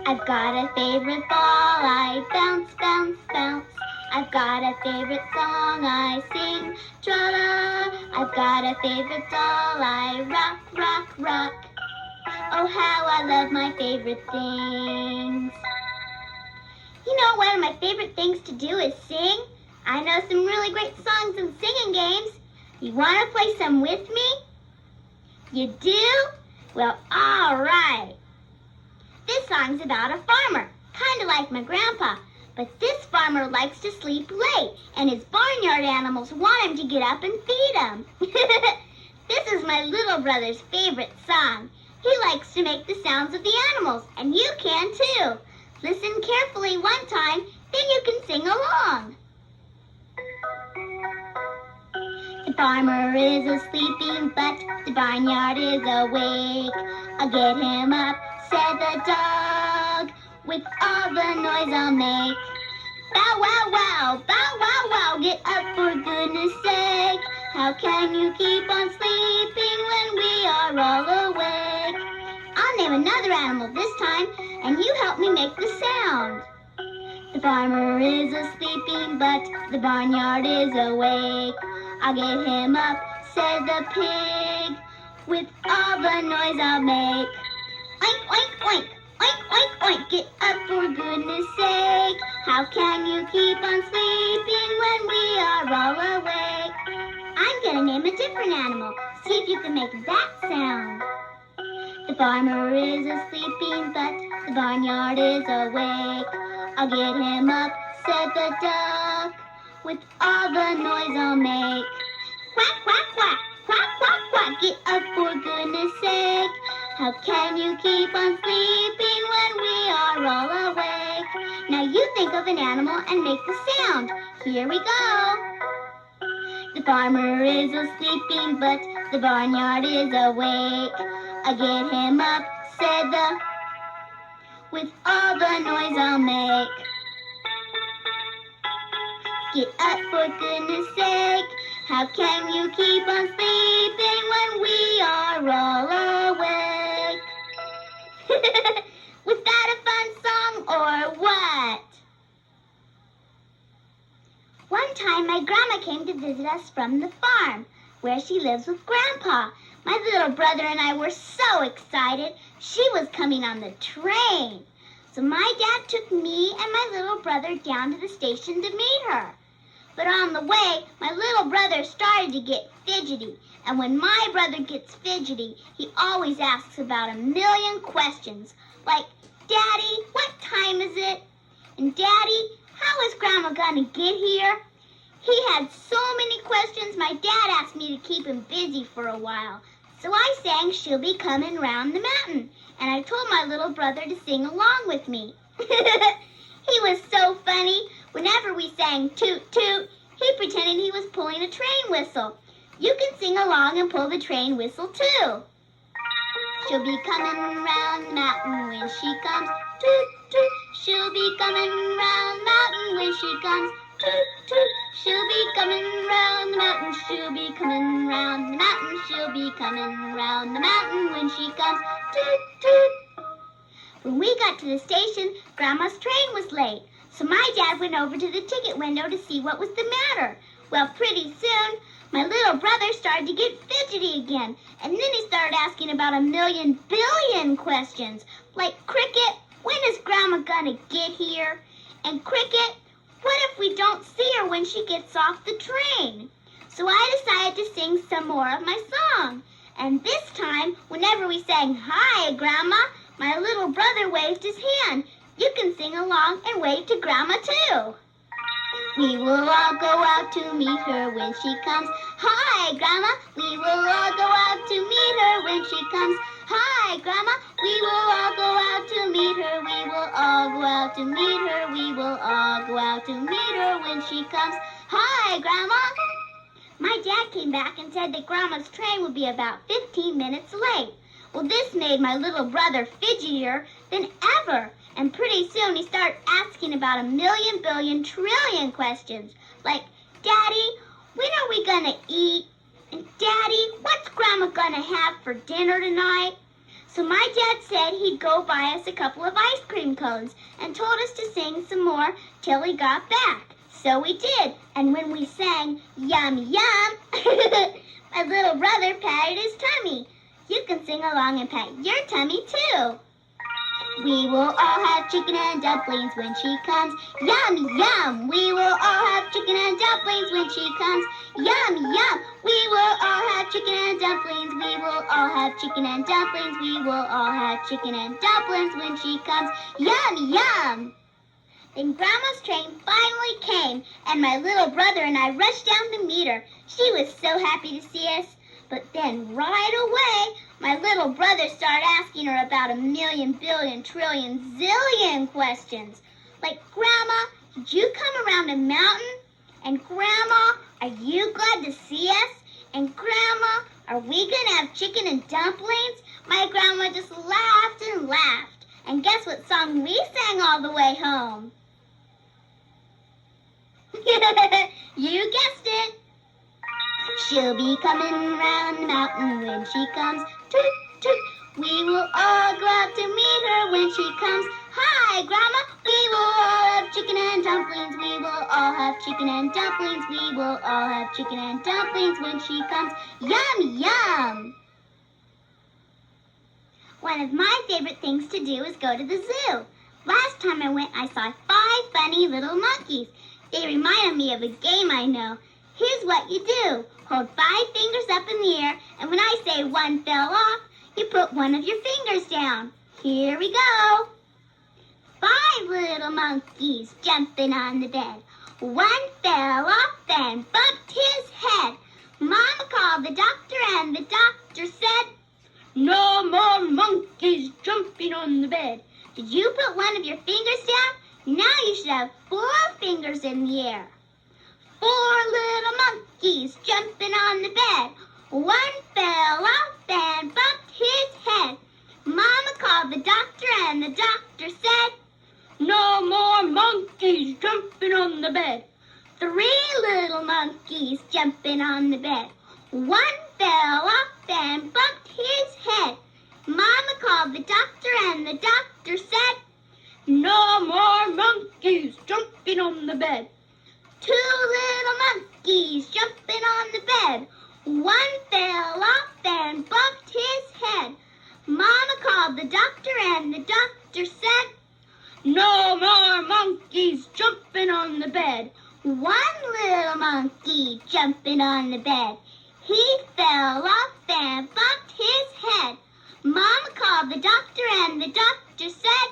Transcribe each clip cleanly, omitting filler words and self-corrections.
I've got a favorite ball, I bounce, bounce, bounce. I've got a favorite song, I sing, tra-la. I've got a favorite doll, I rock, rock, rock. Oh, how I love my favorite things. You know, one of my favorite things to do is sing. I know some really great songs and singing games. You want to play some with me? You do? Well, all right. This song's about a farmer, kind of like my grandpa. But this farmer likes to sleep late, and his barnyard animals want him to get up and feed him. This is my little brother's favorite song. He likes to make the sounds of the animals, and you can too. Listen carefully one time, then you can sing along. The farmer is a sleeping, but the barnyard is awake. I'll get him up, said the dog, with all the noise I'll make. Bow, wow, wow, bow, wow, wow, get up for goodness sake. How can you keep on sleeping when we are all awake? I'll name another animal this time, and you help me make the sound. The farmer is a sleeping, but the barnyard is awake. I'll get him up, said the pig, with all the noise I'll make. Oink, oink, oink, oink, oink, oink, get up for goodness sake. How can you keep on sleeping when we are all awake? I'm gonna name a different animal. See if you can make that sound. The farmer is a sleeping, but the barnyard is awake. I'll get him up, said the duck, with all the noise I'll make. Quack, quack, quack, quack, quack, quack, get up for goodness sake. How can you keep on sleeping when we are all awake? Now you think of an animal and make the sound. Here we go. The farmer is a sleeping, but the barnyard is awake. I get him up, said the, with all the noise I'll make. Get up for goodness sake. How can you keep on sleeping when we are all awake? Was that a fun song or what? One time my grandma came to visit us from the farm, where she lives with Grandpa. My little brother and I were so excited. She was coming on the train. So my dad took me and my little brother down to the station to meet her. But on the way, my little brother started to get fidgety. And when my brother gets fidgety, he always asks about 1,000,000 questions. Like, Daddy, what time is it? And Daddy, how is Grandma gonna get here? He had so many questions, my dad asked me to keep him busy for a while. So I sang She'll Be Coming Round the Mountain, and I told my little brother to sing along with me. He was so funny. Whenever we sang Toot Toot, he pretended he was pulling a train whistle. You can sing along and pull the train whistle too. She'll be coming round the mountain when she comes. Toot toot. She'll be coming round the mountain when she comes. Toot toot. She'll be coming round the mountain. She'll be coming round the mountain. She'll be coming round the mountain when she comes. Toot toot. When we got to the station, Grandma's train was late. So my dad went over to the ticket window to see what was the matter. Well, pretty soon, my little brother started to get fidgety again. And then he started asking about 1,000,000,000,000 questions. Like, Cricket, when is Grandma gonna get here? And Cricket, what if we don't see her when she gets off the train? So I decided to sing some more of my song. And this time, whenever we sang, Hi, Grandma, my little brother waved his hand. You can sing along and wave to Grandma, too. We will all go out to meet her when she comes. Hi, Grandma, we will all go out to meet her when she comes. Hi, Grandma, we will all go out to meet her. We will all go out to meet her. We will all go out to meet her when she comes. Hi, Grandma. My dad came back and said that Grandma's train would be about 15 minutes late. Well, this made my little brother fidgetier than ever. And pretty soon he started asking about 1,000,000,000,000,000,000,000 questions. Like, Daddy, when are we gonna eat? And Daddy, what's Grandma gonna have for dinner tonight? So my dad said he'd go buy us a couple of ice cream cones and told us to sing some more till he got back. So we did, and when we sang, yum, yum, my little brother patted his tummy. You can sing along and pat your tummy too. We will all have chicken and dumplings when she comes. Yum, yum. We will all have chicken and dumplings when she comes. Yum, yum. We will all have chicken and dumplings. We will all have chicken and dumplings. We will all have chicken and dumplings when she comes. Yum, yum. Then Grandma's train finally came, and my little brother and I rushed down to meet her. She was so happy to see us. But then right away, my little brother started asking her about a million, billion, trillion, zillion questions. Like, Grandma, did you come around a mountain? And Grandma, are you glad to see us? And Grandma, are we going to have chicken and dumplings? My grandma just laughed and laughed. And guess what song we sang all the way home? You guessed it. She'll be coming round the mountain when she comes. Toot, toot. We will all go out to meet her when she comes. Hi, Grandma. We will all have chicken and dumplings. We will all have chicken and dumplings. We will all have chicken and dumplings when she comes. Yum, yum. One of my favorite things to do is go to the zoo. Last time I went, I saw 5 funny little monkeys. They reminded me of a game I know. Here's what you do. Hold 5 fingers up in the air, and when I say one fell off, you put one of your fingers down. Here we go. 5 little monkeys jumping on the bed. One fell off and bumped his head. Mama called the doctor, and the doctor said, "No more monkeys jumping on the bed." Did you put one of your fingers down? Now you should have 4 fingers in the air. 4 little monkeys jumping on the bed. One fell off and bumped his head. Mama called the doctor, and the doctor said, "No more monkeys jumping on the bed." 3 little monkeys jumping on the bed. One fell off and bumped his head. Mama called the doctor, and the doctor said, "No more monkeys jumping on the bed." 2 little monkeys jumping on the bed. One fell off and bumped his head. Mama called the doctor, and the doctor said, "No more monkeys jumping on the bed." 1 little monkey jumping on the bed. He fell off and bumped his head. Mama called the doctor, and the doctor said,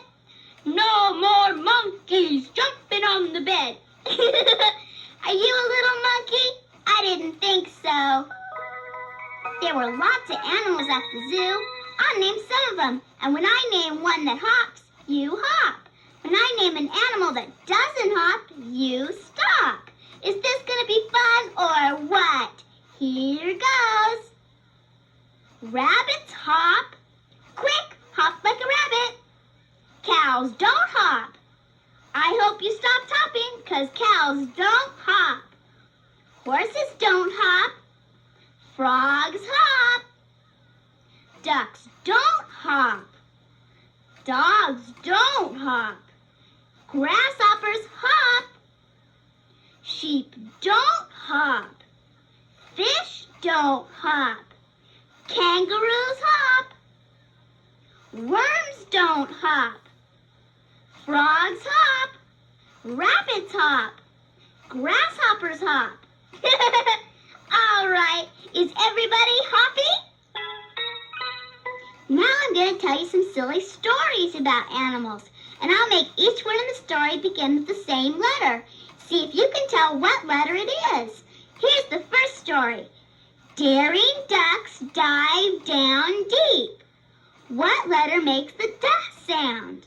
"No more monkeys jumping on the bed." Are you a little monkey? I didn't think so. There were lots of animals at the zoo. I'll name some of them. And when I name one that hops, you hop. When I name an animal that doesn't hop, you stop. Is this going to be fun or what? Here goes. Rabbits hop. Quick, hop like a rabbit. Cows don't hop. I hope you stopped hopping, 'cause cows don't hop. Horses don't hop. Frogs hop. Ducks don't hop. Dogs don't hop. Grasshoppers hop. Sheep don't hop. Fish don't hop. Kangaroos hop. Worms don't hop. Frogs hop. Rabbits hop. Grasshoppers hop. All right, is everybody hoppy? Now I'm going to tell you some silly stories about animals, and I'll make each one in the story begin with the same letter. See if you can tell what letter it is. Here's the first story. Daring ducks dive down deep. What letter makes the duck sound?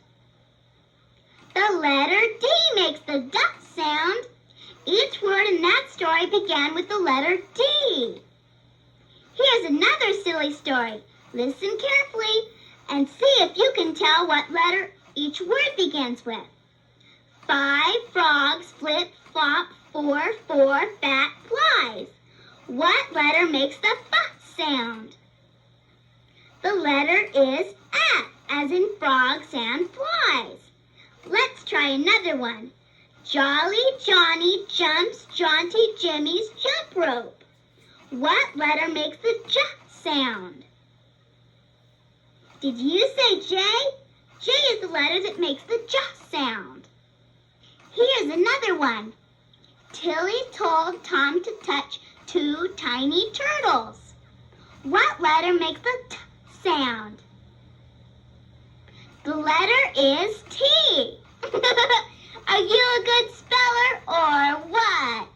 The letter D makes the duck sound. Each word in that story began with the letter D. Here's another silly story. Listen carefully and see if you can tell what letter each word begins with. 5 frogs flip flop 4 fat flies. What letter makes the F sound? The letter is F, as in frogs and flies. Let's try another one. Jolly Johnny jumps Jaunty Jimmy's jump rope. What letter makes the J sound? Did you say J? J is the letter that makes the J sound. Here's another one. Tilly told Tom to touch 2 tiny turtles. What letter makes the T sound? The letter is T. Are you a good speller or what?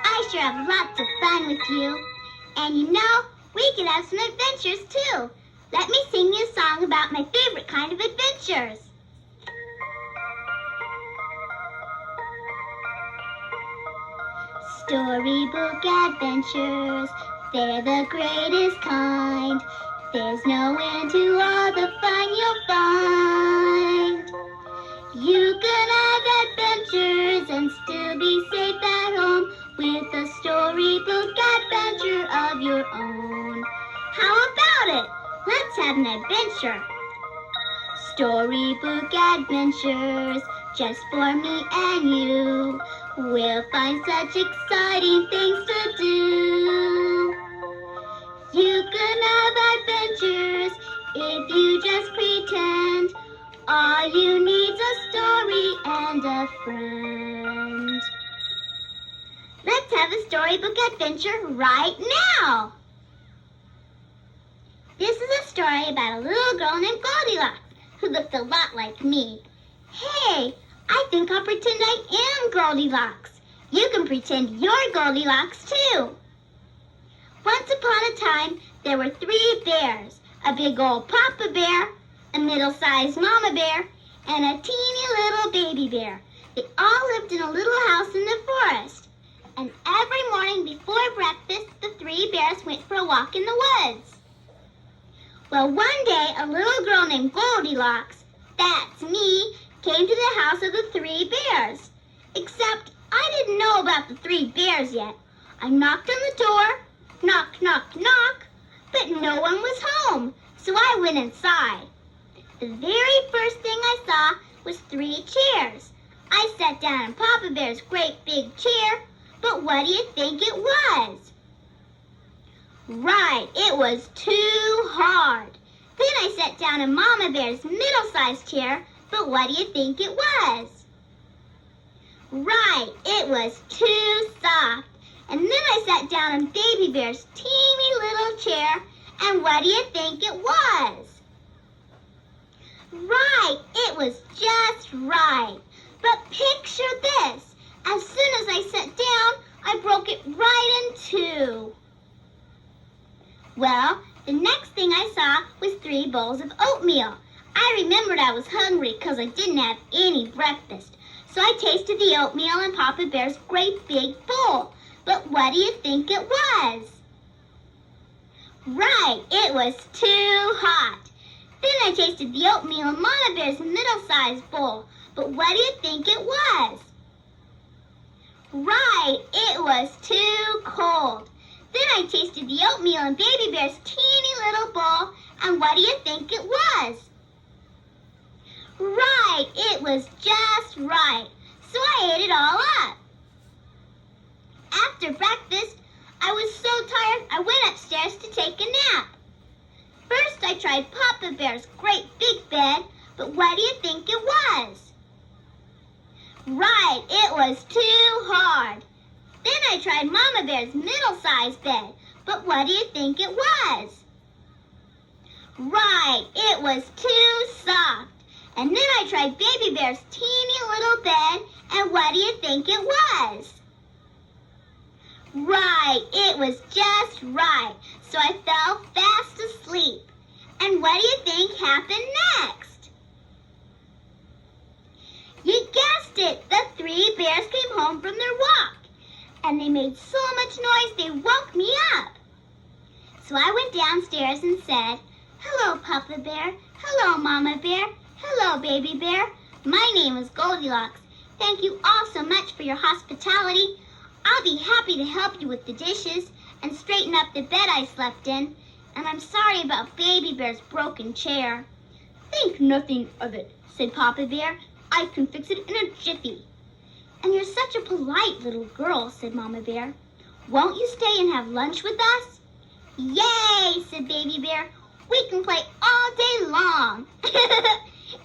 I sure have lots of fun with you. And you know, we can have some adventures too. Let me sing you a song about my favorite kind of adventures. Storybook Adventures, they're the greatest kind. There's no end to all the fun you'll find. You can have adventures and still be safe at home with a storybook adventure of your own. How about it? Let's have an adventure. Storybook Adventures, just for me and you. We'll find such exciting things to do. You can have adventures if you just pretend. All you need's a story and a friend. Let's have a storybook adventure right now. This is a story about a little girl named Goldilocks who looked a lot like me. Hey, I think I'll pretend I am Goldilocks. You can pretend you're Goldilocks too. Once upon a time, there were 3 bears, a big old Papa Bear, a middle-sized Mama Bear, and a teeny little baby bear. They all lived in a little house in the forest. And every morning before breakfast, the 3 bears went for a walk in the woods. Well, one day, a little girl named Goldilocks, that's me, came to the house of the 3 bears. Except I didn't know about the 3 bears yet. I knocked on the door, knock, knock, knock, but no one was home, so I went inside. The very first thing I saw was 3 chairs. I sat down in Papa Bear's great big chair, but what do you think it was? Right, it was too hard. Then I sat down in Mama Bear's middle-sized chair, but what do you think it was? Right, it was too soft. And then I sat down in Baby Bear's teeny little chair, and what do you think it was? Right, it was just right. But picture this. As soon as I sat down, I broke it right in 2. Well, the next thing I saw was 3 bowls of oatmeal. I remembered I was hungry because I didn't have any breakfast. So I tasted the oatmeal in Papa Bear's great big bowl. But what do you think it was? Right, it was too hot. Then I tasted the oatmeal in Mama Bear's middle-sized bowl. But what do you think it was? Right, it was too cold. Then I tasted the oatmeal in Baby Bear's teeny little bowl, and what do you think it was? Right, it was just right. So I ate it all up. After breakfast, I was so tired I went upstairs to take a nap. First I tried Papa Bear's great big bed, but what do you think it was? Right, it was too hard. Then I tried Mama Bear's middle-sized bed, but what do you think it was? Right, it was too soft. And then I tried Baby Bear's teeny little bed, and what do you think it was? Right, it was just right. So I fell fast asleep. And what do you think happened next? You guessed it, the 3 bears came home from their walk. And they made so much noise they woke me up. So I went downstairs and said, "Hello, Papa Bear. Hello, Mama Bear. Hello, Baby Bear. My name is Goldilocks. Thank you all so much for your hospitality. I'll be happy to help you with the dishes and straighten up the bed I slept in. and I'm sorry about Baby Bear's broken chair." "Think nothing of it," said Papa Bear. "I can fix it in a jiffy." "And you're such a polite little girl," said Mama Bear. "Won't you stay and have lunch with us?" "Yay," said Baby Bear. "We can play all day long."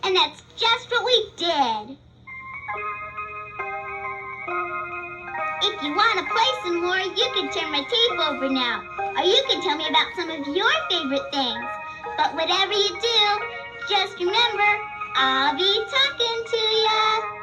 And that's just what we did. If you want to play some more, you can turn my tape over now, or you can tell me about some of your favorite things. But whatever you do, just remember, I'll be talking to ya.